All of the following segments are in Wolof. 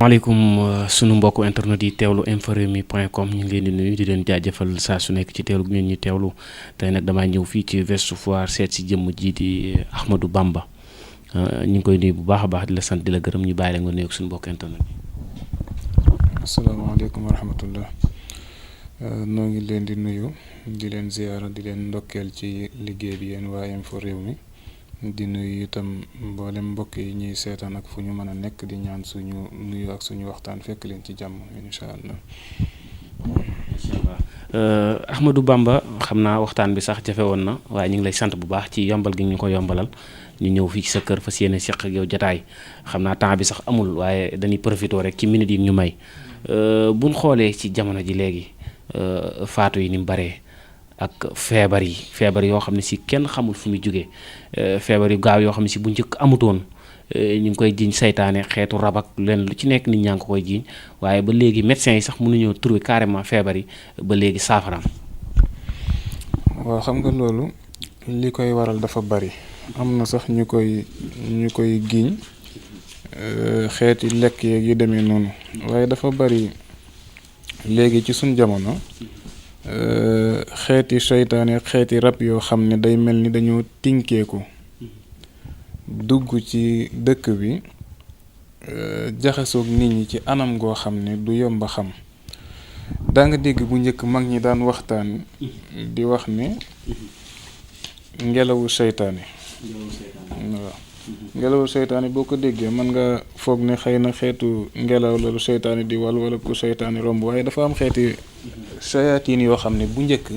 maaleykum sunu mbokku internet yi teewlu inforewmi.com ñu ngi leen di nuyu di leen jaajëfal saa su nekk ci teewlu ngeen ñu teewlu tey nag damaa ñëw fii ci Ouest Foire seet si jëmm ji di Ahmadou Bamba ñu ngi koy nuyu bu baax a baax di la sant di la gërëm ñu bàyyi la nga nuyu ak suñu mbokku internet yi. asalaamaaleykum wa rahmatullah noo ngi leen di nuyu di leen ziyaara di leen ndokkeel ci liggéey bi yéen waa Infos Rewmi di nuyu itam mboolem mbokk yi ñuy seetaan ak fu ñu mën a nekk di ñaan suñu nuyu ak suñu waxtaan fekk leen ci jàmm incha allah. incha allah Ahmadou Bamba xam naa waxtaan bi sax jafe woon na waaye ñu ngi lay sant bu baax ci yombal gi ñu ko yombalal ñu ñëw fii ci sa kër fas yéene seq ak yow jataay xam naa temps bi sax amul waaye dañuy profité rek ci minute yi ñu may buñ xoolee ci jamono ji léegi faatu yi ni mu baree. ak feebar yoo xam ne si kenn xamul fu muy jógee feebar yu gaaw yoo xam ne si bu njëkk amutoon ñu ngi koy jiiñ saytaane xeetu rab ak leen lu ci nekk nit ñaa ngi ko koy jiiñ waaye ba léegi médecins yi sax mënuñoo trouver carrément feebar yi ba léegi saafaraam. waaw xam nga loolu li koy waral dafa bari am na sax ñu koy giiñ xeeti lekk yeeg yu demee noonu waaye dafa bari léegi ci suñ jamono. xeeti seytaane xeeti rab yoo xam ne day mel ni dañoo tinkeeku dugg ci dëkk bi jaxasoog nit ñi ci anam goo xam ne du yomba xam daa nga dégg bu njëkk mag ñi daan waxtaan di wax ne ngelawu seytaane waaw ngelawu seytaane boo ko déggee mën nga foog ne xëy na xeetu ngelaw la lu seytaane di wal wala ku seytaane romb waaye dafa am xeeti sayaatiin yoo xam ne bu njëkk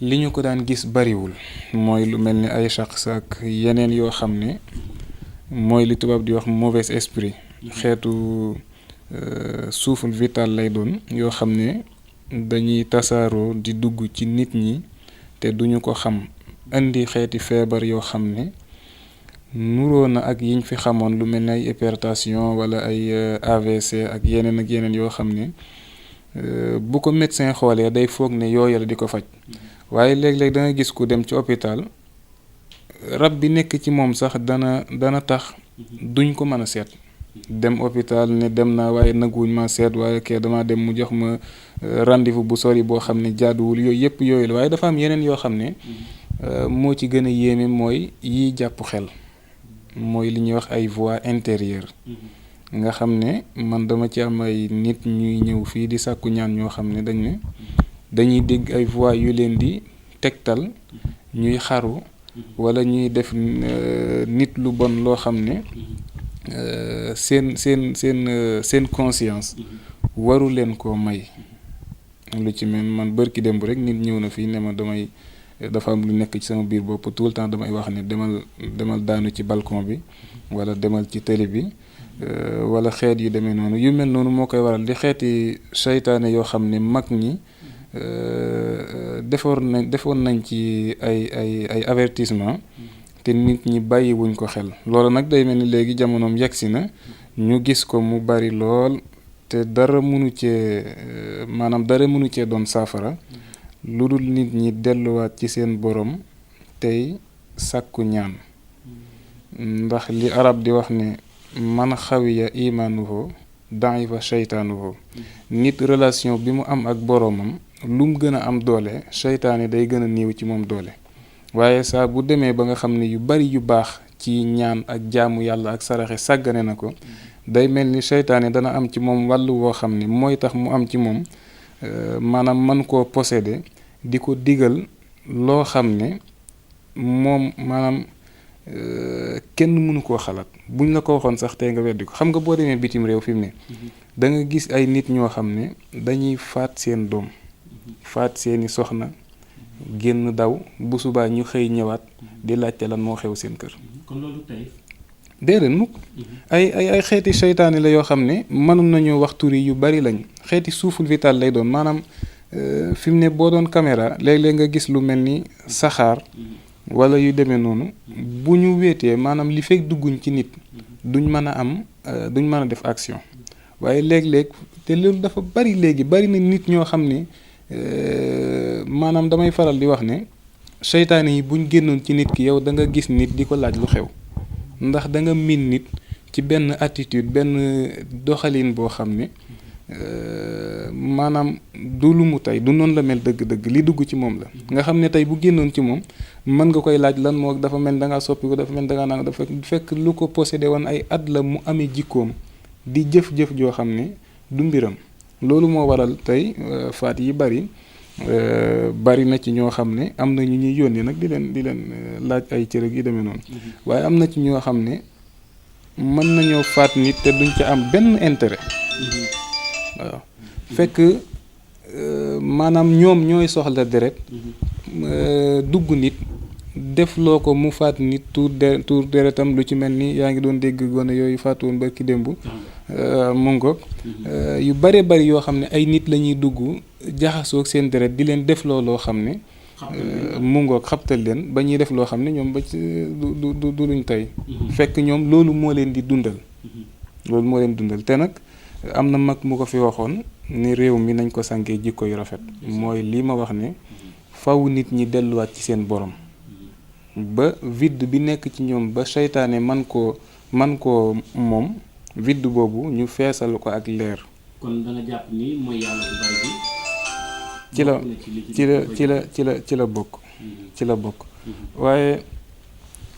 li ñu ko daan gis bariwul mooy lu mel ni ay shaxs ak yeneen yoo xam ne mooy li tubaab di wax mauvais esprit xeetu souffle vital lay doon yoo xam ne dañuy tasaaroo di dugg ci nit ñi te duñu ko xam indi xeeti feebar yoo xam ne nuroo na ak yiñ fi xamoon lu mel ni ay hypertension wala ay AVC ak yeneen yoo xam ne bu ko médecin xoolee day foog ne yooyu la di ko faj waaye léeg-léeg da nga gis ku dem ci hôpital rab bi nekk ci moom sax dana tax duñ ko mën a seet dem hôpital ne dem naa waaye nanguwuñ ma seet waaye kee dama dem mu jox ma rendez-vous bu sori boo xam ne jaaduwul yooyu la waaye dafa am yeneen yoo xam ne moo ci gën a yéeme mooy yiy jàpp xel mooy li ñuy wax ay voix intérieures nga xam ne man dama ci am ay nit ñuy ñëw fii di sàkku ñaan ñoo xam ne dañuy dégg ay voix yu leen di tegtal ñuy xaru wala ñuy def nit lu bon loo xam ne seen conscience waru leen koo may lu ci mel man bërki démb rek nit ñëw na fii ne ma dafa am lu nekk ci sama biir bopp tout le temps damay wax ne demal daanu ci balcon bi wala demal ci télé bi wala xeet yu demee noonu yu mel noonu moo koy waral di xeeti seytaane yoo xam ne mag ñi defoon nañ ci ay avertissement te nit ñi bàyyiwuñ ko xel loolu nag day mel ni léegi jamonoom yegsi na ñu gis ko mu bari lool te dara mënu cee doon saafara lu dul nit ñi delluwaat ci seen borom tey sàkku ñaan ndax li arab di wax ne man xawiya imaanuhu da'ifa shaytaanuhu nit relation bi mu am ak boromam lu mu gën a am doole seytaane day gën a néew ci moom doole waaye saa bu demee ba nga xam ne yu bari yu baax ci ñaan ak jaamu yàlla ak saraxe sàggane na ko day mel ni seytaane dana am ci moom wàllu woo xam ne mooy tax mu am ci moom maanaam man koo posséder di ko digal loo xam ne moom maanaam kenn mënu koo xalaat buñ la ko waxoon sax tey nga weddi ko xam nga boo demee bitim réew fi mu ne da nga gis ay nit ñoo xam ne dañuy faat seen doom faat seeni soxna génn daw bu subaa ñu xëy ñëwaat di laajte lan moo xew seen kër. kon loolu tey. déedéet mukk ay xeeti seytaane la yoo xam ne mënoon nañoo wax tur yu bari lañ xeeti souffle vital lay doon maanaam fi mu ne boo doon caméra léeg-léeg nga gis lu mel ni saxaar wala yu demee noonu bu ñu wéetee maanaam li fekk dugguñ ci nit duñ mën a def action waaye léeg-léeg te loolu dafa bari léegi bari na nit ñoo xam ne maanaam damay faral di wax ne seytaane yi buñ génnoon ci nit ki yow da nga gis nit di ko laaj lu xew ndax da nga miin nit ci benn attitude benn doxalin boo xam ne maanaam du lu mu tey du noonu la mel dëgg-dëgg li dugg ci moom la nga xam ne tey bu génnoon ci moom mën nga koy laaj lan moo dafa mel da ngaa soppi ko dafa mel da ngaa naan dafa fekk lu ko possédé woon ay at la mu amee jikkoom di jëf-jëf joo xam ne du mbiram loolu moo waral tey faat yi bari na ci ñoo xam ne am na ñu ñuy yónni nag di leen laaj ay cërëg yi demee noonu waaye am na ci ñoo xam ne mën nañoo faat nit te duñ ca am benn intérêt waaw fekk maanaam ñoom ñooy soxla deret dugg nit def loo ko mu faat nit tuur deretam lu ci mel ni yaa ngi doon dégg gone yooyu faatu woon ba ki démb mu ngoog yu bare bari yoo xam ne ay nit la ñuy dugg jaxasoog seen deret di leen def loo xam ne mu ngoog xabtal leen ba ñuy def loo xam ne ñoom ba ci du luñ tey fekk ñoom loolu moo leen di dundal te nag am na mag mu ko fi waxoon ni réew mi nañ ko sànkee jikko yu rafet mooy lii ma wax ne faw nit ñi delluwaat ci seen borom ba vide bi nekk ci ñoom ba seytaane man koo moom vide boobu ñu feesal ko ak leer. kon da nga jàpp ni mooy yàlla bu bari bi ci la bokk waaye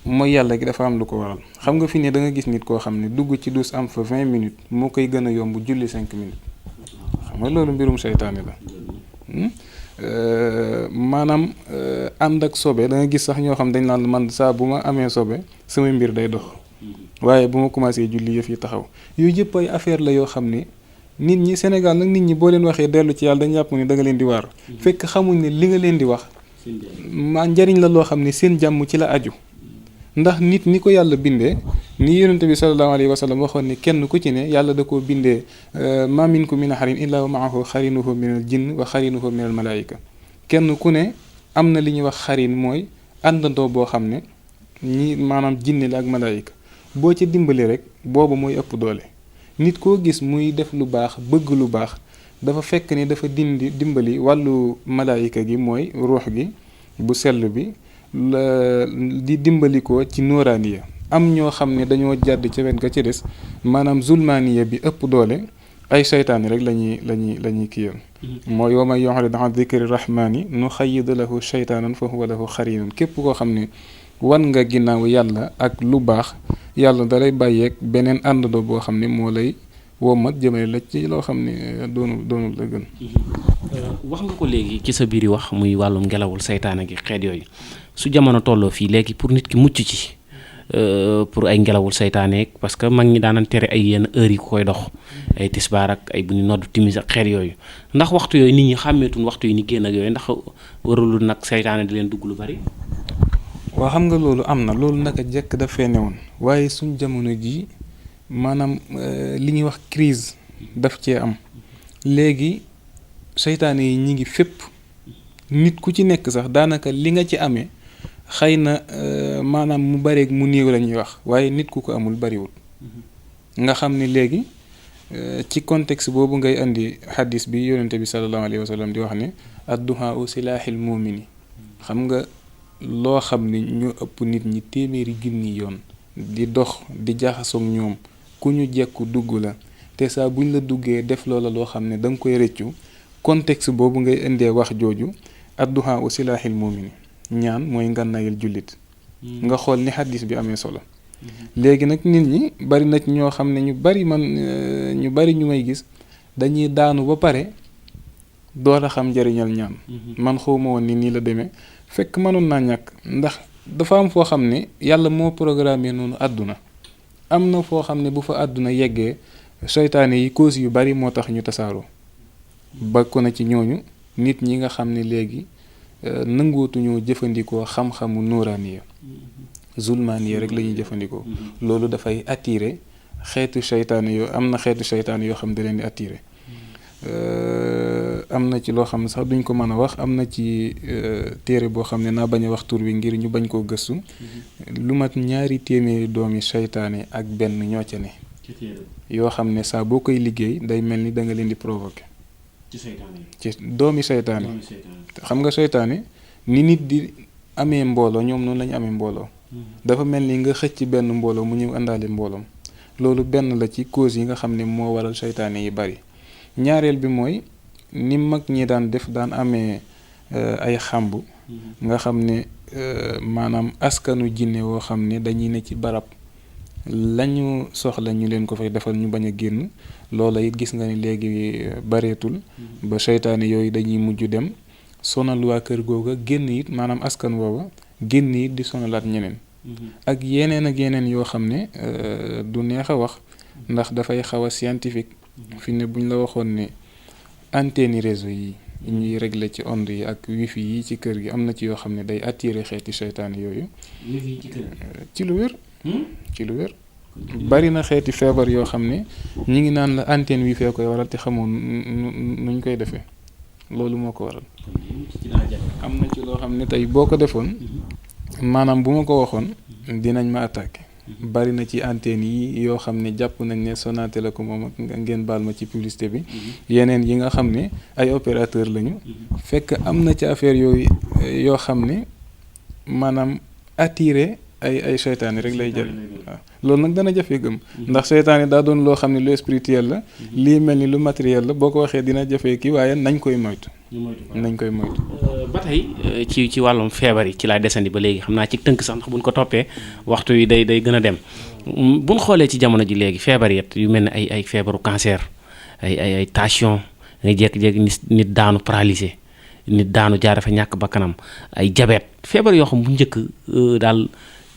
mooy yàlla gi dafa am lu ko waral xam nga fi ne da nga gis nit koo xam ne dugg ci dus am fa 20 minutes moo koy gën a yomb julli 5 minutes xam nga loolu mbirum seytaane la maanaam ànd ak sobe da nga gis sax ñoo xam dañ naan man saa bu ma amee sobe samay mbir day dox waaye bu ma commencé julli yëf yi taxaw yooyu yëpp ay affaire la yoo xam ne nit ñi Sénégal nag nit ñi boo leen waxee dellu ci yàlla dañ jàpp ni da nga leen di waar fekk xamuñ ne li nga leen di wax maa njariñ la loo xam ne seen jàmm ci la aju ndax nit ni ko yàlla bindee ni yonente bi sallallahu alayhi wa sallam waxoon ni kenn ku ci ne yàlla da koo bindee ma minkum min ahadin illa wa maahu xarinuhu min al jinn wa xarinuhu min al malaayika kenn ku ne am na li ñuy wax xarin mooy àndandoo boo xam ne ñi maanaam jinne la ak malaayika boo ca dimbali rek boobu mooy ëpp doole nit koo gis muy def lu baax bëgg lu baax dafa fekk ni dafa dimbali wàllu malaayika gi mooy ruux gi bu sell bi di dimbali ko ci nooraaniya am ñoo xam ne dañoo jàdd ca wet ga ci des maanaam zulmaaniya bi ëpp doole ay seytaane rek lañuy kiyoon mooy wa man yu'rid an dikri rahmaani nuxayyid lahu seytaanan fa huwa lahu xariinun képp koo xam ne wan nga ginnaaw yàlla ak lu baax yàlla dalay bàyyeeg beneen àndandoo boo xam ne moo lay womat jëmale la ci loo xam ne doonul la gën wax nga ko léegi ci sa biir wax muy wàllum ngelawul seytaane gi xeet yooyu su jamono tolloo fii léegi pour nit ki mucc ci pour ay ngelawul seytaane parce que mag ñi daanan tere ay yenn heures yi ku koy dox ay tisbaar ak ay bu ñu noddu timis ak xeet yooyu ndax waxtu yooyu nit ñi xàmmeetuñ waxtu yi ni génn ak yooyu ndax warulu nag seytaane di leen dugg lu bari waa xam nga loolu am na loolu naka jekk dafee newoon waaye suñ jamono ji maanaam li ñuy wax crise daf cee am léegi seytaane yi ñi ngi fépp nit ku ci nekk sax daanaka li nga ci amee xëy na maanaam mu bareeg mu néew la ñuy wax waaye nit ku ko amul bariwul nga xam ne léegi ci contexte boobu ngay indi xadis bi yonente bi sallallahu alayhi wa sallam di wax ne adduhaa u silaaxil muumini xam nga loo xam ne ñu ëpp nit ñi téeméeri junni yoon di dox di jaxasoog ñoom ku ñu jekku dugg la te saa buñ la duggee def loola loo xam ne da nga koy rëccu contexte boobu ngay indee wax jooju adduhaa u silaaxil muumini ñaan mooy ngànnaayal jullit nga xool ni xaddis bi amee solo léegi nag nit ñi bari na ci ñoo xam ne ñu bari ñu may gis dañuy daanu ba pare door a xam njëriñal ñaan man xawma woon ni nii la demee fekk mënoon naa ñàkk ndax dafa am foo xam ne yàlla moo programmé noonu àdduna am na foo xam ne bu fa àdduna yeggee seytaane yi cause yu bari moo tax ñu tasaaroo bokk na ci ñooñu nit ñi nga xam ne léegi nangootuñoo jëfandikoo xam-xamu nuuraaniya zulmaaniya rek la ñuy jëfandikoo loolu dafay attirer xeetu seytaane yoo am na xeetu seytaane yoo xam da leen di attirer am na ci loo xam ne sax duñ ko mën a wax am na ci téere boo xam ne naa bañ a wax tur bi ngir ñu bañ koo gëstu lu mat 2 téeméeri doomi seytaane ak benn ñoo ca ne yoo xam ne saa boo koy liggéey day mel ni da nga leen di provoquer ci doomi seytaane xam nga seytaane ni nit di amee mbooloo ñoom noonu la ñu amee mbooloo dafa mel ni nga xëcc benn mbooloo mu ñëw àndaale mbooloom loolu benn la ci cause yi nga xam ne moo waral seytaane yi bari. ñaareel bi mooy ni mag ñi daan def daan amee ay xàmb nga xam ne maanaam askanu jinne woo xam ne dañuy ne ci barab lañu soxla ñu leen ko fay defal ñu bañ a génn. loola it gis nga ni léegi bareetul ba seytaane yooyu dañuy mujj dem sonal waa kër googa génn it maanaam askan woowa génn it di sonalaat ñeneen ak yeneen yoo xam ne du neex a wax ndax dafay xaw a scientifique fi ne buñ la waxoon ne antenne réseau yi ñuy régler ci onde yi ak wifi yi ci kër gi am na ci yoo xam ne day attirer xeeti seytaane yooyu ci lu wér ci lu wér bari na xeeti feebar yoo xam ne ñi ngi naan la antenne wi fee koy waral te xamoon nuñ koy defee loolu moo ko waral am na ci loo xam ne tey boo ko defoon maanaam bu ma ko waxoon dinañ ma attaqué bari na ci antenne yi yoo xam ne jàpp nañ ne Sonatel la ko moom ak ngeen baal ma ci publicité bi yeneen yi nga xam ne ay opérateur lañu fekk am na ci affaire yooyu yoo xam ne maanaam attiré ay seytaane rek lay jël waaw loolu nag dana jafe gëm ndax seytaane daa doon loo xam ne lu spirituel la lii mel ni lu matériel la boo ko waxee dina jafe kii waaye nañ koy moytu ba tey ci wàllum feebar yi ci laay desandi ba léegi xam naa ci tënk sax ndax buñ ko toppee waxtu yi day gën a dem buñ xoolee ci jamono ji léegi feebar yet yu mel ne ay feebaru cancer ay tension ngay jékki-jékki nit daanu paralysé nit daanu jaar dafa ñàkk bakkanam ay diabète feebar yoo xam bu njëkk daal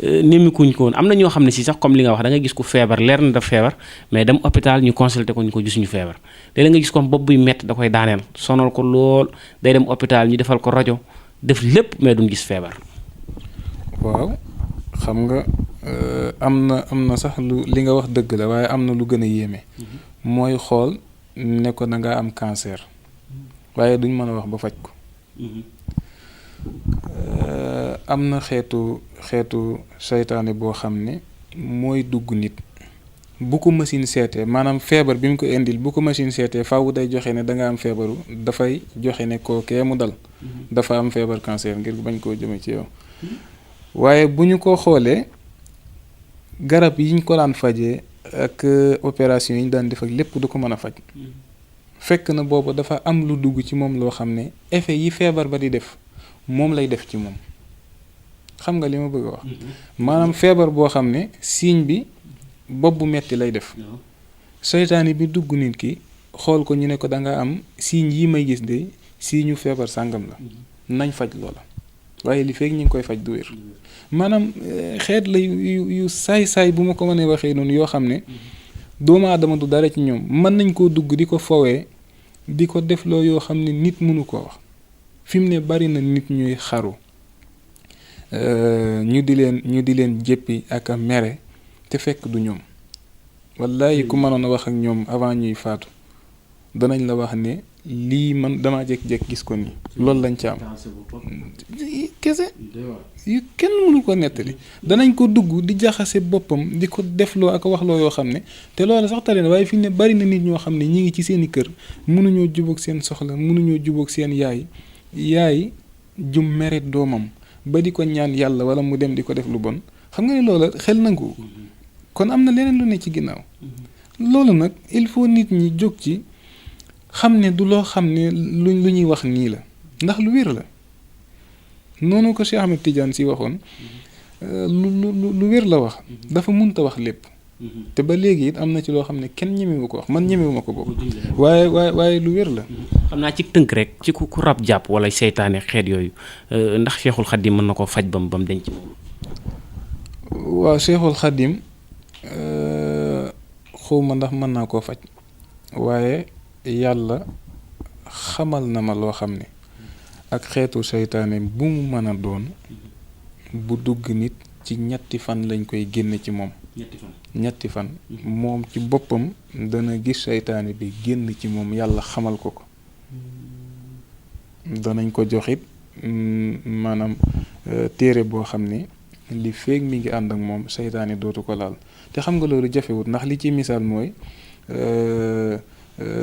nemikuñ ko woon am na ñoo xam ne si sax comme li nga wax da nga gis ku feebar leer na daf feebar mais dem hôpital ñu consulté ko ñu ko gisuñu feebar léeg nga gis comme bopp buy métti da koy daaneel sonal ko lool day dem hôpital ñu defal ko rajo def lépp mais duñ gis feebar. waaw xam nga am na sax li nga wax dëgg la waaye am na lu gën a yéeme mooy xool ne ko da ngaa am cancer waaye duñ mën a wax ba faj ko. am na xeetu seytaane boo xam ne mooy dugg nit bu ko machine seetee maanaam feebar bi mu ko indil bu ko machine seetee faaw day joxe ne da nga am feebaru dafay joxe ne kookee mu dal dafa am feebar cancer ngir bañ koo jëme ci yow waaye bu ñu ko xoolee garab yi ñu ko daan fajee ak opération yi ñu daan def ak lépp du ko mën a faj fekk na boobu dafa am lu dugg ci moom loo xam ne effet yi feebar ba di def moom lay def ci moom xam nga li ma bëgg a wax maanaam feebar boo xam ne signe bi bopp bu metti lay def seytaane bi dugg nit ki xool ko ñu ne ko da nga am signe yi may gis de signe feebar sàngam la nañ faj loola waaye li fekk ñu ngi koy faj du wér maanaam xeet la yu saay-saay bu ma ko mënee waxee noonu yoo xam ne doomu aadama du dara ci ñoom mën nañ koo dugg di ko fowee di ko defloo yoo xam ne nit mënu koo wax fi mu ne bari na nit ñuy xaru ñu di leen jéppi ak a mere te fekk du ñoom wallahi ku mënoon a wax ak ñoom avant ñuy faatu danañ la wax ne lii man damaa jékki-jékki gis ko nii loolu lañ ci am kese yu kenn mënu ko nettali danañ ko dugg di jaxase boppam di ko defloo ak waxloo yoo xam ne te loolu sax tale na waaye fi ne bari na nit ñoo xam ne ñi ngi ci seeni kër mënuñoo jubóog seen soxla mënuñoo jubóog seen yaay jum mere doomam ba di ko ñaan yàlla wala mu dem di ko def lu bon xam nga ne loola xel nangu kon am na leneen lu ne ci ginnaaw loolu nag il faut nit ñi jóg ci xam ne du loo xam ne lu ñuy wax nii la ndax lu wér la noonu ko Cheikh Ahmed Tidiane si waxoon lu wér la wax dafa munta wax lépp te ba léegi it am na ci loo xam ne kenn ñemewu ko wax man ñemewuma ko boobu waaye lu wér la. xam naa ci tënk rek ci ku rab jàpp wala seytaane xeet yooyu ndax Cheikhul Khadim mën na koo faj bam denc moom. waaw Cheikhul Khadim xawma ndax mën naa koo faj waaye yàlla xamal na ma loo xam ne ak xeetu seytaane bu mu mën a doon bu dugg nit ci ñetti fan lañ koy génne ci moom. ñetti fan moom ci boppam dana gis seytaane bi génn ci moom yàlla xamal ko danañ ko joxit maanaam téere boo xam ne li feeg mi ngi ànd ak moom seytaane dootu ko laal te xam nga loolu jafewut ndax li ci misaal mooy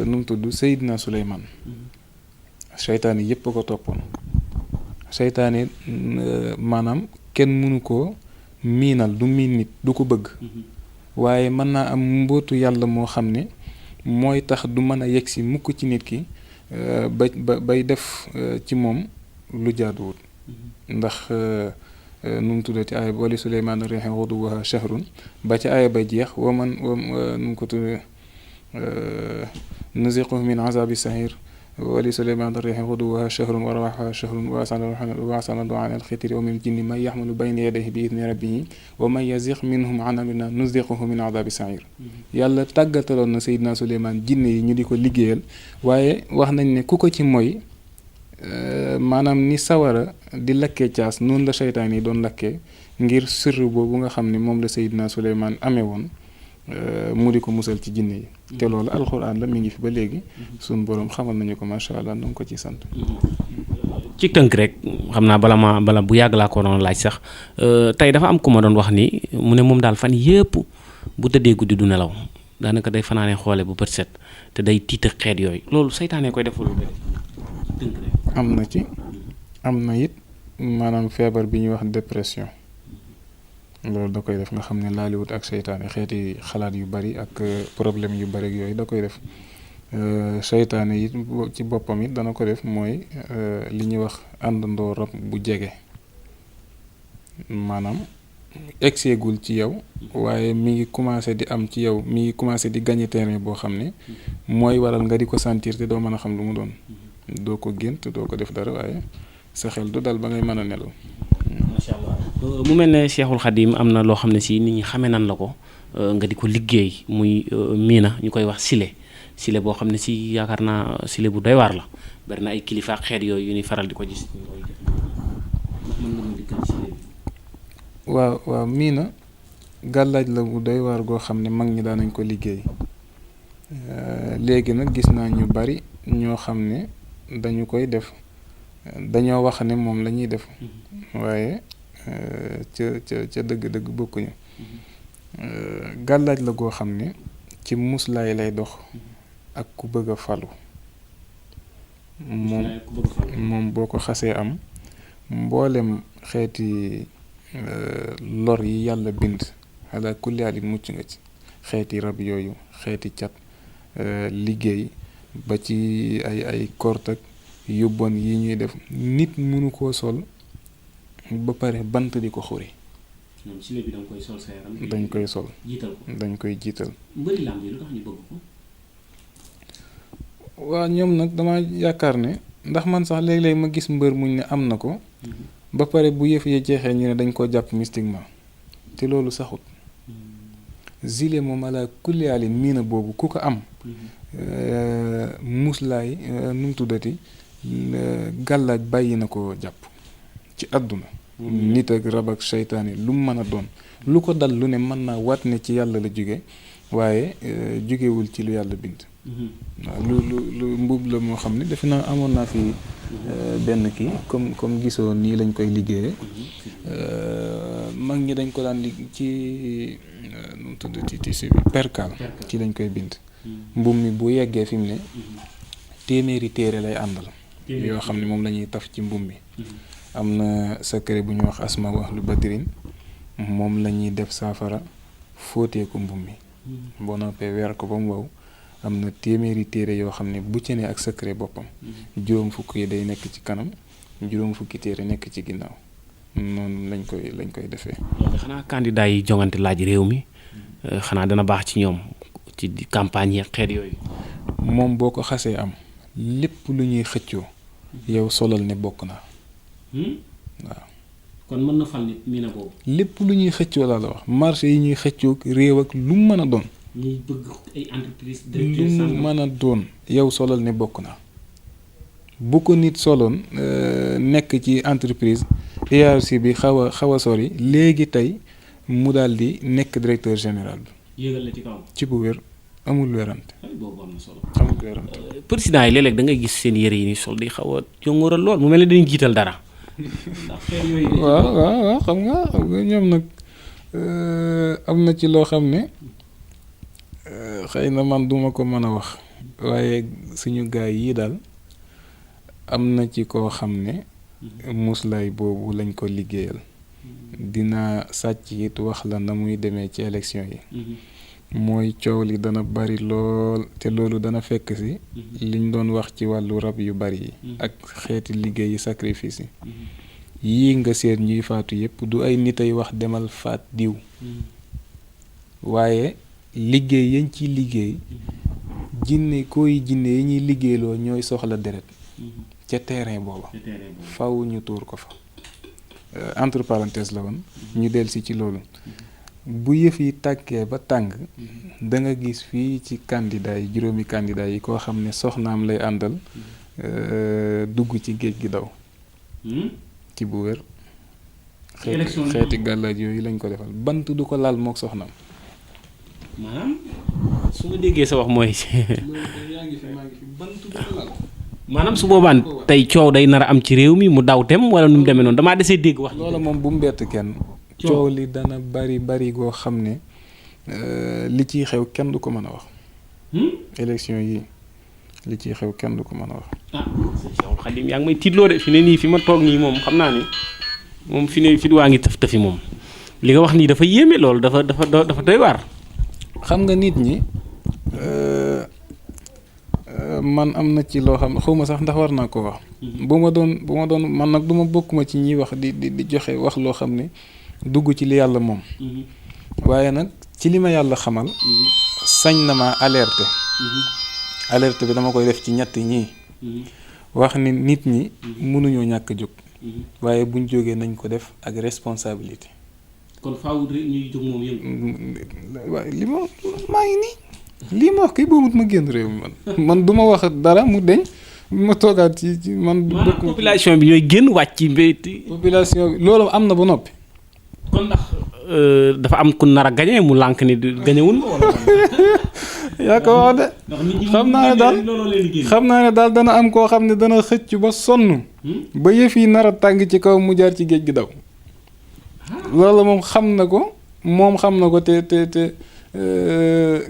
nu mu tudd Seydina Suleymaan seytaane yépp a ko toppoon seytaane maanaam kenn mënu ko miinal du miin nit du ko bëgg waaye mën naa am mbóotu yàlla moo xam ne mooy tax du mën a yegsi mukk ci nit ki bay def ci moom lu jaaduwut ndax nu mu tuddati aaya wali suleymaan riihi ghuduwwuhaa shahrun ba ca aaya ba jeex wa man nu mu ko tuddee nuziquhu min azaabi sahiir wali suleymaan riihi ghuduwwuhaa shahrun wa rawaahuhaa shahrun wa asalnahu ala alxitri wa min jinni man yaxmalu bayna yadayhi bi idni rabbihi wa man yaziq minhum an amrinaa nuziquhu min azaabi sahiir yàlla tàggataloon na Seydina Suleymaan jinne yi ñu di ko liggéeyal waaye wax nañ ne ku ko ci moy maanaam ni sawara di lakkee caas noonu la seytaan yi doon lakkee ngir sirru boobu nga xam ne moom la Seydina Suleymaan amee woon mu di ko musal ci jinne yi te loolu alxuraan la mi ngi fi ba léegi suñ boroom xamal nañu ko macha allah nu ngi ko ci sant. ci tënk rek xam naa bala bu yàgg laa ko doon laaj sax tey dafa am ku ma doon wax ni mu ne moom daal fan yépp bu tëddee guddi du nelaw daanaka day fanaane xoole bu bët set te day tiita xeet yooyu loolu seytaane koy defal lu bëri tënk rek. am na it maanaam feebar bi ñuy wax dépression loolu da koy def nga xam ne laaliwut ak seytaane xeeti xalaat yu bari ak problème yu bari yooyu da koy def seytaane it ci boppam it dana ko def mooy li ñuy wax àndandoo rab bu jege maanaam egseegul ci yow waaye mi ngi commencé di am ci yow mi ngi commencé di gagner terrain boo xam ne mooy waral nga di ko sentir te doo mën a xam lu mu doon doo ko gént doo ko def dara waaye sa xel du dal ba ngay mën a nelaw. macha allah mu mel ne Cheikhul Khadim am na loo xam ne si nit ñi xamee nan la ko nga di ko liggéey muy miina ñu koy wax sile boo xam ne si yaakaar naa sile bu doy waar la bari na ay kilifa xeet yooyu yu ñuy faral di ko gis. waaw miina gàllaaj la bu doy waar goo xam ne mag ñi daan nañ ko liggéey léegi nag gis naa ñu bari ñoo xam ne dañu koy def dañoo wax ne moom la ñuy def waaye ca dëgg-dëgg bokkuñu gàllaaj la goo xam ne muslaay lay dox ak ku bëgg a falu moom boo ko xasee am mboolem xeeti lor yi yàlla bind ala kulli haalin mucc nga ci xeeti rab yooyu xeeti cat liggéey ba ci ay kortak yu bon yi ñuy def nit mënu koo sol ba pare bant di ko xuri dañ koy sol dañ koy jiital waaw ñoom nag dama yaakaar ne ndax man sax léeg-léeg ma gis mbër muñ ne am na ko ba pare bu yëf ya jeexee ñu ne dañ ko jàpp mystiquement te loolu saxut zile moom ala kulli haalin miina boobu ku ko am muslaay nu mu tuddati gàllaaj bàyyi na ko jàpp ci àdduna nit ak rab ak seytaane lu mu mën a doon lu ko dal lu ne mën naa wat ne ci yàlla la jóge waaye jógewul ci lu yàlla bind waaw lu mbubb la moo xam ne defe naa amoon naa fi benn kii comme gisoo nii lañ koy liggéeyee mag ñi dañ ko daan ci nu mu tudd ci tissu bi perkaal ci lañ koy bind mbubb mi bu yeggee fi mu ne téeméeri téere lay àndal yoo xam ne moom la ñuy taf ci mbubb mi am na secret bu ñu wax asma ahlu badrin moom la ñuy def saafara fóotee ko mbubb mi boo noppee weer ko ba mu wow am na téeméeri téere yoo xam ne bu ci ne ak secret boppam juróom fukk yi day nekk ci kanam juróom fukki téere nekk ci ginnaaw noonu lañ koy defee. xanaa candidat yi jongante laaj réew mi xanaa dana baax ci ñoom ci campagne yi xeet yooyu. moom boo ko xasee am lépp lu ñuy xëccoo yow solal ne bokk naa waaw. kon mën na fal nit miina boobu. lépp lu ñuy xëccoo laa la wax marché yi ñuy xëccoo réew ak lu mu mën a doon. ñuy bëgg ay entreprise lu mu mën a doon yow solal ne bokk naa bu ko nit soloon nekk ci entreprise hiérarchie bi xaw a sori léegi tey mu daal di nekk directeur général bi. yéegal la ci kaw. ci bu wér amul werante. boobu am na solo. amul werante. président yi léeg-léeg da ngay gis seen yére yi ni sol di xaw a jongooral lool mu mel ne dañuy jiital dara. waaw xam nga ñoom nag am na ci loo xam ne xëy na man duma ko mën a wax waaye suñu gaay yi daal am na ci koo xam ne muslaay boobu lañ ko liggéeyal dina sàcc it wax la na muy demee ci élection yi mooy coow li dana bari lool te loolu dana fekk si liñ doon wax ci wàllu rab yu bari yi ak xeeti liggéeyi sacrifice yi yii nga seet ñuy faatu yépp du ay nit ay wax demal faat diw waaye liggéey yañ ci liggéey jinne jinne yi ñuy liggéeyloo ñooy soxla deret ca terrain booba faw ñu tuur ko fa entre parenthèses la woon ñu dellusi ci loolu bu yëf yi tàkkee ba tàng da nga gis fii ci candidat yi juróomi candidat yi koo xam ne soxnaam lay àndal dugg ci géej gi daw ci bu wér xeeti gàllaaj yooyu lañ ko defal bant du ko laal mook soxnaam maanaam su ma déggee sa wax mooy maanaam su boobaan tey coow day nar a am ci réew mi mu daw tem wala nu mu demee noonu damaa desee dégg wax loola moom bu mu bett kenn coow li dana bari goo xam ne li ciy xew kenn du ko mën a wax élection yi li ciy xew kenn du ko mën a wax Seexul Xadim yaa ngi may tiitloo de fi ne nii fi ma toog nii moom xam naa ni moom fi ne fi waa ngi tëf tëfi moom li nga wax nii dafa yéeme loolu dafa doy waar xam nga nit ñi man am na ci loo xam xawma sax ndax war naa ko wax bu ma doon man nag du ma bokkuma ci ñiy wax di joxe wax loo xam ne dugg ci li yàlla moom waaye nag ci li ma yàlla xamal sañ na ma alerte bi dama koy def ci ñett ñii wax ni nit ñi mënuñoo ñàkk jóg waaye buñ jógee nañ ko def ak responsabilité kon faaw ñuy jóg moom yëpp waaye li ma maa ngi nii lii ma wax kay boobut ma génn réew mi man du ma wax dara mu deñ ma toogaat ci man population bi ñooy génn wàcc ci mbéyti population bi loolu am na ba noppi kon ndax dafa am ku nar a gañe mu lànk ni gañewul yaa ko wax de xam naa ne daal dana am koo xam ne dana xëcc ba sonn ba yëf yi nar a tàng ci kaw mu jaar ci géej gi daw loolu moom xam na ko te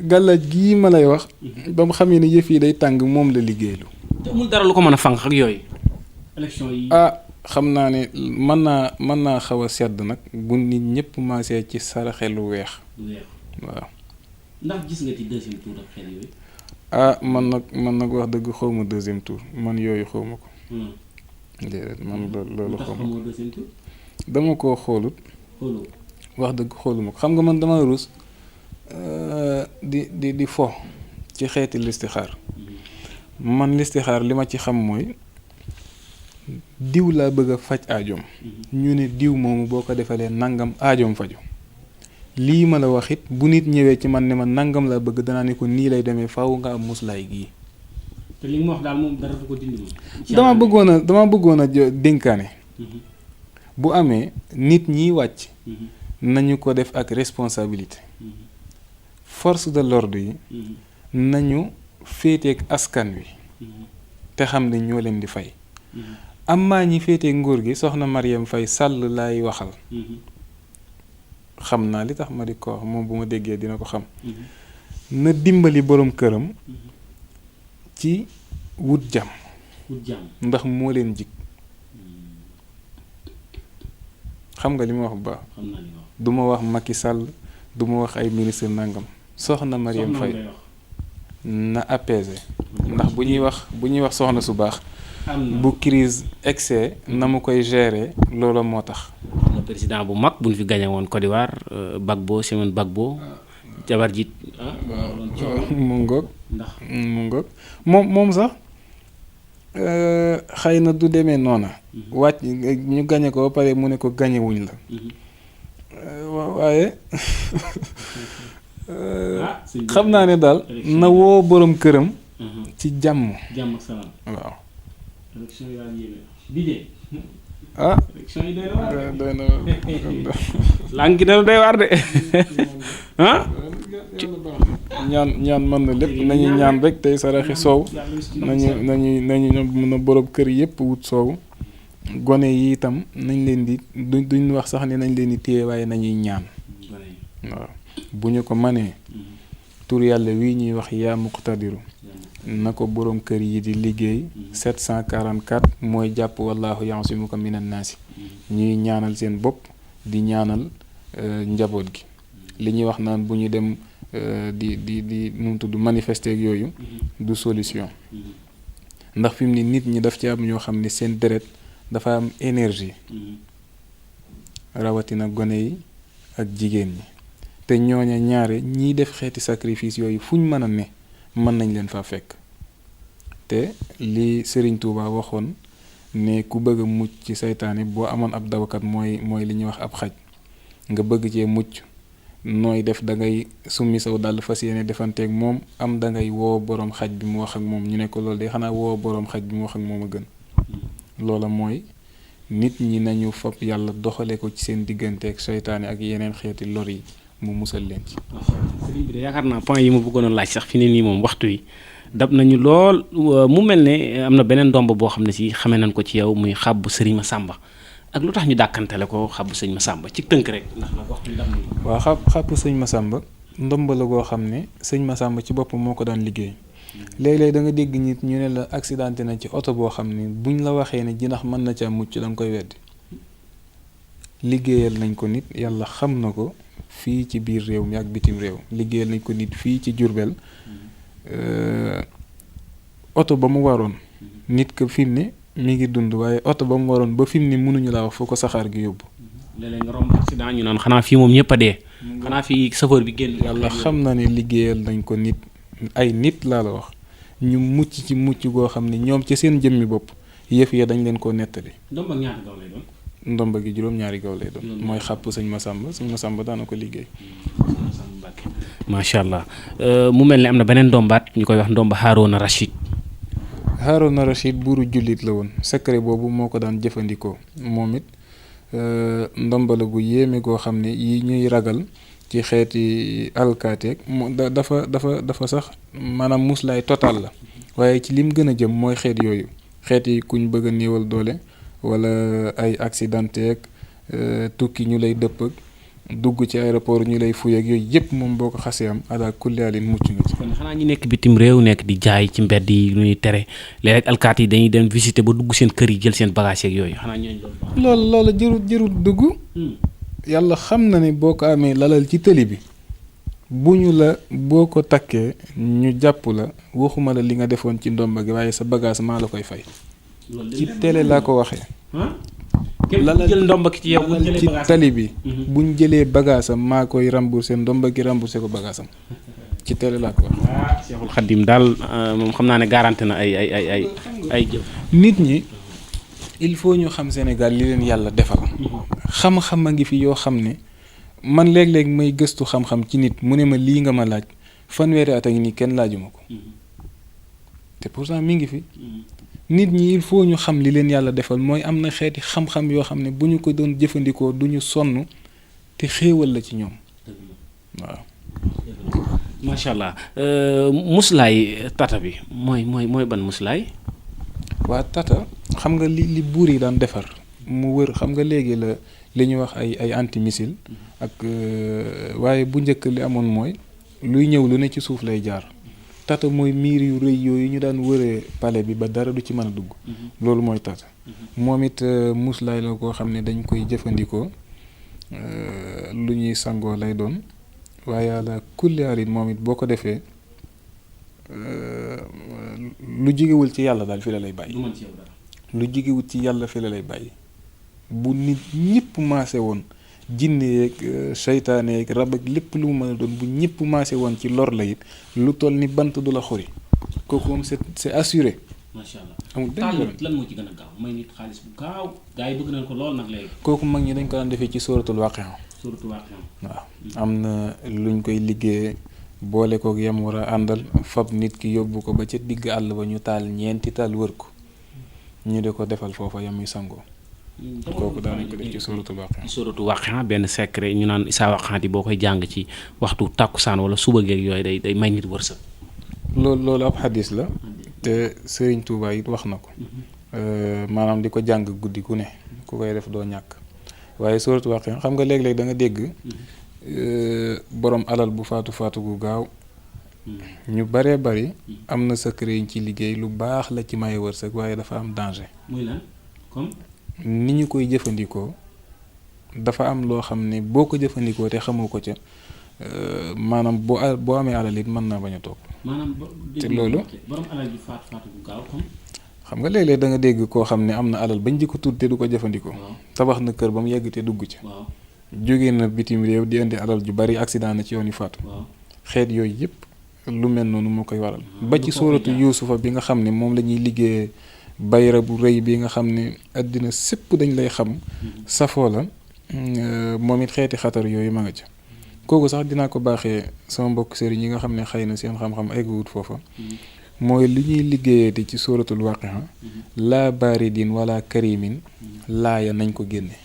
gàllaaj gii ma lay wax ba mu xamee ne yëf yi day tàng moom la liggéeylu te amul dara lu ko mën a fànq ak yooyu élection yi xam naa ne mën naa xaw a sedd nag bu nit ñëpp maasee ci saraxe lu weex waaw ndax gis nga ci deuxième tour ak xel yooyu man nag wax dëgg xawma deuxième tour man yooyu xawma ko déedéet man loolu xawma ko dama koo xoolut wax dëgg xooluma ko xam nga man dama ruus di fo ci xeeti listixaar man listixaar li ma ci xam mooy diw laa bëgg a faj aajoom ñu ne diw moomu boo ko defalee nangam aajoom faju lii ma la wax it bu nit ñëwee ci man ne ma nangam laa bëgg danaa ne ko nii lay demee faaw nga am muslaay gii te li nga wax daal moom dara du ko dindi dama bëggoon a dénkaane bu amee nit ñiy wàcc nañu ko def ak responsabilité force de l'ordre yi nañu féeteeg askan wi te xam ne ñoo leen di fay amaa ñi féeteeg nguur gi soxna Mariam Faye Sall laay waxal xam naa li tax ma di ko wax moom bu ma déggee dina ko xam na dimbali boroom këram ci wut jàmm ndax moo leen jig xam nga li ma wax bu baax du ma wax Macky Sall du ma wax ay ministre nangam soxna Mariam Faye na apaiser ndax bu ñuy wax soxna su baax bu crise excès na mu koy gérer loolu moo tax président bu mag bu ñu fi gagné woon Côte d'Ivoire Gbagbo Simone Gbagbo jabar ji mu ngoog moom sax xëy na du demee noona wàcc ñu gagné ko ba pare mu ne ko gagné wuñ la waaye xam naa ne daal na woo boroom këram ci jàmm ak salaam waaw doy na làng gi dana doy waar de ñaan mën na lépp nañu ñaan rek tey saraxi soow nañu mën a boroom kër yépp wut soow gone yi itam nañ leen di duñ wax sax ne nañ leen di téye waaye nañuy ñaan waaw bu ñu ko manee tur yàlla wii ñuy wax yaa muqtadiru na ko boroom kër yi di liggéey 744 mooy jàpp wallaahu yansimuka minan naasi ñuy ñaanal seen bopp di ñaanal njaboot gi li ñuy wax naan bu ñu dem di nu mu tudd manifester ak yooyu du solution ndax fi mu ni nit ñi daf ci am ñoo xam ne seen deret dafa am énergie rawatina gone yi ak jigéen ñi te ñooña ñaare ñiy def xeeti sacrifice yooyu fuñ mën a ne mën nañ leen faa fekk te li Serigne Touba waxoon ne ku bëgg a mucc ci saytaane boo amoon ab dawakat mooy li ñuy wax ab xaj nga bëgg cee mucc nooy def da ngay summi saw dàll fas yéene defanteeg moom am da ngay woo boroom xaj bi mu wax ak moom ñu ne ko loolu de xanaa woo boroom xaj bi mu wax ak moom a gën loola mooy nit ñi nañu fab yàlla doxale ko ci seen digganteeg seytaane ak yeneen xeeti lor yi mu musal leen ci. sëriñ bi de yaakaar naa point yi ma bëggoon a laaj sax fi ne nii moom waxtu yi dab nañu lool mu mel ne am na beneen ndomb boo xam ne si xamee nañ ko ci yow muy xàbbu sëriñ Massamba ak lu tax ñu dàkkantele ko xàbbu sëñ Massamba ci tënk rek ndax nag waxtu yi dab nañu. waaw xàbbu sëñ Massamba ndomb la goo xam ne sëñ Massamba ci boppam moo ko daan liggéey. léeg-léeg da nga dégg nit ñu ne la accidenté na ci oto boo xam ne buñ la waxee ne jinax mën na caa mucc da nga koy weddi liggéeyal nañ ko nit yàlla xam na ko fii ci biir réew mi ak bitim réew liggéeyal nañ ko nit fii ci Jurbel oto ba mu waroon nit ko fi mu ne mi ngi dund waaye oto ba mu waroon ba fi mu ne mënuñu laa wax foo ko saxaar gi yóbbu. léeg-léeg nga romb accident ñu naan xanaa fii moom ñëpp a dee. xanaa fii chauffeur bi génn. yàlla xam na ne liggéeyal nañ ko nit. ay nit laa la wax ñu mucc ci mucc goo xam ne ñoom ci seen jëmmi bopp yëf ya dañ leen koo nettali. ndomba ñaata gaw lay doon. ndomba gi juróom-ñaari gaw lay doon. mooy xàpp sëñ Massamba daana ko liggéey. macha allah mu mel ne am na beneen ndombaat ñu koy wax ndomba Harouna Rachid. Harouna Rachid buuru jullit la woon secret boobu moo ko daan jëfandikoo moom it ndomba la gu yéeme goo xam ne yi ñuy ragal. ci xeeti alkaateeg dafa sax maanaam muslaay total la waaye ci lim gën a jëm mooy xeet yooyu xeet yi kuñ bëgg a néewal doole wala ay accidenteeg tukki ñu lay dëpp ak dugg ci aéroport ñu lay fuy ak yooyu yëpp moom boo ko xasee am ala kulli alin mucc nga ci. kon xanaa ñi nekk bitim réew nekk di jaay ci mbedd yi lu ñuy tere léeg-léeg alkaat yi dañuy dem visiter ba dugg seen kër yi jël seen bagage yeeg yooyu xanaa ñooñu loolu jërut dugg. yàlla xam na ne boo ko amee lalal ci tëli bi bu ñu la boo ko takkee ñu jàpp la waxuma la li nga defoon ci ndomba gi waaye sa bagage maa la koy fay. ci télé laa ko waxee. lalal jël ndomba ki ci yow ci tali bi. buñ jëlee bagage am maa koy remboursé ndomba gi remboursé ko bagage am ci télé laa ko waxee. Seexul Xaddim daal moom xam naa ne garanti na ay jëf. nit ñi il faut ñu xam Sénégal li leen yàlla defal. xam-xam a ngi fi yoo xam ne man léeg-léeg may gëstu xam-xam ci nit mu ne ma lii nga ma laaj fanweeri at a ngi nii kenn laajuma ko te pourtant mi ngi fi nit ñi il faut ñu xam li leen yàlla defal mooy am na xeeti xam-xam yoo xam ne bu ñu ko doon jëfandikoo du ñu sonn te xéewal la ci ñoom waaw. macha allah muslaay tata bi mooy ban muslaay. waa tata xam nga li buur yi daan defar. mu wër xam nga léegi la li ñuy wax ay antimissile ak waaye bu njëkk li amoon mooy luy ñëw lu ne ci suuf lay jaar tata mooy miir yu rëy yooyu ñu daan wëree palais bi ba dara du ci mën a dugg loolu mooy tata moom it muslaay la koo xam ne dañ koy jëfandikoo lu ñuy sangoo lay doon waaye yàlla kulli arit moom it boo ko defee lu jigewul ci yàlla daal fi la lay bàyyi lu jigewul ci yàlla fi la lay bàyyi bu nit ñëpp maase woon jinne yeeg seytaane yeeg rab ak lépp lu mu mën a doon bu ñëpp maase woon ci lor la it lu toll ni bant du la xuri kooku moom c'est assuré. macha allah amul benn lan moo ci gën a gaaw may nit xaalis bu gaaw gars yi bëgg nañ ko lool nag léegi. kooku mag ñi dañ ko daan defee ci sóoratul Waaqi'a. waaw am na luñ koy liggéeyee boole kook yam war a àndal fab nit ki yóbbu ko ba ca digg àll ba ñu taal ñeenti taal wër ko ñu de ko defal foofa yamuy sangoo. kooku daanañ ko def ci sóoratul Waaqi'a. sóoratul Waaqi'a benn secret ñu naan Isaa Waqaati boo koy jàng ci waxtu tàkkusaan wala suba geeg yooyu day may nit wërsëg. loolu ab xadis la. te Serigne Touba it wax na ko. maanaam di ko jàng guddi ku ne ku koy def doo ñàkk waaye sóoratul Waaqi'a xam nga léeg-léeg da nga dégg borom alal bu faatu gu gaaw. ñu baree bari am na secret yi ci liggéey lu baax la ci maye wërsëg waaye dafa am danger. muy lan comme. ni ñu koy jëfandikoo dafa am loo xam ne boo ko jëfandikoo te xamoo ko ca maanaam boo amee alal it mën naa bañ a toog. maanaam te loolu borom alal ji faatu bu gaaw xam nga léeg-léeg da nga dégg koo xam ne am na alal bañ di ko tudd te du ko jëfandikoo. waaw tabax na kër ba mu yegg te dugg ci. waaw jóge na bitim réew di indi alal ju bari accident na ci yoon yu faatu. waaw xeet yooyu yëpp lu mel noonu moo koy waral. ba lu ci ko sóoratu jaar. yuusufa bi nga xam ne moom la ñuy liggéeyee bayra bu rëy bi nga xam ne àddina sépp dañ lay xam. safoo la moom it xeeti xatar yooyu ma nga ca. kooku sax dinaa ko baaxee sama mbokk sëriñ yi nga xam ne xëy na seen xam-xam egguwut foofa. mooy li ñuy liggéeyee ci sóoratul waqiha laa baaridin wala karimin laaya nañ ko génne.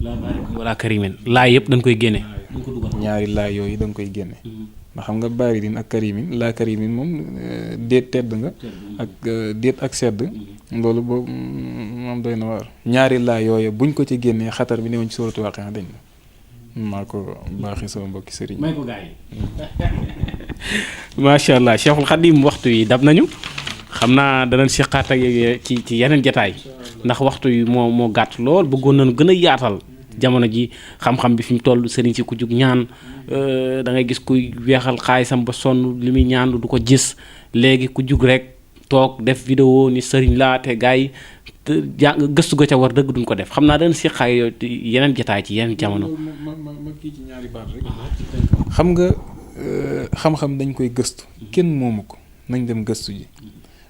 laa baaridin wala karimin laa yëpp dañ koy génne. dañ ko dugal ñaari laa yooyu da nga koy génne. ndax xam nga baaridin ak karimin laa karimin moom déet tedd nga ak déet ak sedd loolu boobu moom doy na waar. ñaari laa yooyu buñ ko ci génnee xatar bi newoon ci sóoratul waqiha dañ na maa ko baaxee sama mbokki sëriñ. may ko gaa yi macha allah Cheikhul Khadim waxtu yi dab nañu xam naa danañ siqaat ak ci yeneen jataay ndax waxtu yi moo gàtt lool bëggoon nañu gën a yaatal jamono ji xam-xam bi fi mu toll sëriñ si ku jug ñaan da ngay gis kuy weexal xaalisam ba sonn li muy ñaan du ko gis léegi ku jug rek toog def vidéo ni sëriñ laa te gaa yi gëstu ga ca war dëgg duñ ko def xam naa danañ siqaay yeneen jataay ci yeneen jamono. ma kii ci ñaari baat rek. xam nga xam-xam dañ koy gëstu kenn moomu ko nañ dem gëstu ji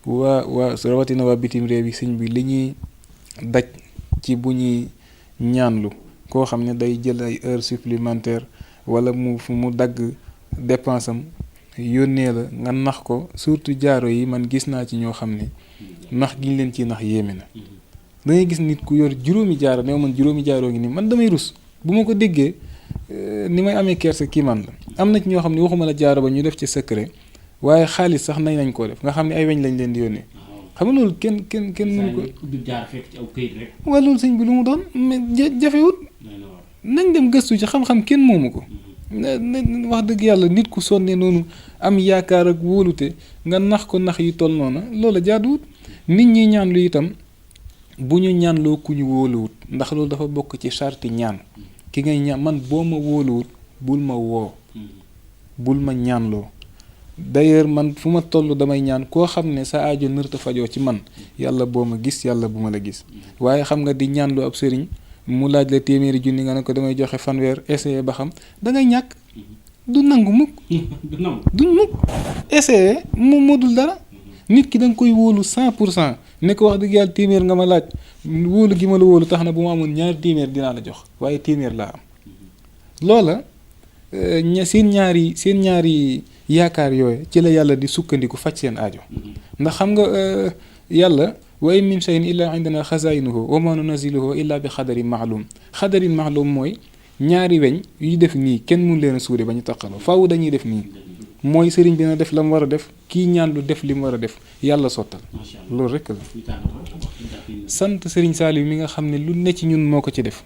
waa rawatina waa bitim réew yi sëñ bi li ñuy daj ci bu ñuy ñaanlu koo xam ne day jël ay heures supplémentaires wala mu dagg dépense am yónnee la nga nax ko surtout jaaro yi man gis naa ci ñoo xam ne nax gi ñu leen ci nax yéeme na da ngay gis nit ku yor juróomi jaaro ne man juróomi jaaroo ngi nii man damay rus bu ma ko déggee ni may amee kersa kii man la am na ci ñoo xam ne waxuma la jaaro ba ñu def ci secret waaye xaalis sax nañ koo def nga xam ne ay weñ lañ leen di yónnee xam nga loolu kenn mënu ko. waaye loolu sëñ bi lu mu doon mais jafewut nañ dem gëstu ci xam-xam kenn moomu ko. wax dëgg yàlla nit ku sonne noonu am yaakaar ak wóolute nga nax ko nax yu toll noona loola jaaduwut nit ñi ñaan lu itam bu ñu ñaanloo ku ñu wóoluwut ndax loolu dafa bokk ci sarti ñaan ki ngay ñaan man boo ma wóoluwut bul ma woo bul ma ñaanloo d'ailleurs man fu ma toll damay ñaan koo xam ne sa aajo nërta fajoo ci man yàlla boo ma gis yàlla bu ma la gis waaye xam nga di ñaanloo ab sëriñ mu laaj la téeméeri junni nga ne ko damay joxe fanweer essayer ba xam dangay ñàkk du nangu mukk duñ mukk essayer moo dul dara nit ki da nga koy wóolu 100% ne ko wax dëgg yàlla téeméer nga ma laaj wóolu gi ma la wóolu tax na bu ma amoon ñaari téeméer dinaa la jox waaye téeméer laa am loola seen ñaari yaakaar yooyu ci la yàlla di sukkandiku faj seen aajo ndax xam nga yàlla wa in min shay'in illa indana xazainuhu wa ma nunaziluhu illa bi xadarin maalum mooy ñaari weñ yu def nii kenn mun leen a suude ba ñu taqaloo faaw dañuy def nii mooy sëriñ bi na def la mu war a def kii ñaan lu def li mu war a def yàlla sottal loolu rekk la sant sëriñ Saliou mi nga xam ne lu ne ci ñun moo ko ci def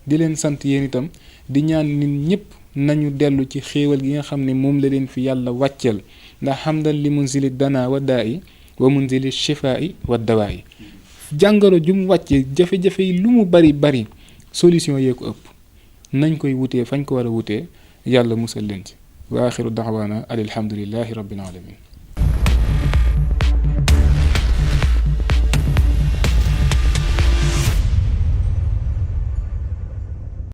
di leen sant yéen itam di ñaan nit ñëpp nañu dellu ci xéewal gi nga xam ne moom la leen fi yàlla wàcceel ndax hamdan li munzili dana wa daa i wa munzili shifaa i wa dawaa i jàngoro ju mu wàcce jafe-jafe yi lu mu bari solution yee ko ëpp nañ koy wutee fañ ko war a wutee yàlla musal leen ci wa axiru da'waana alhamdulillahi rabbil alamin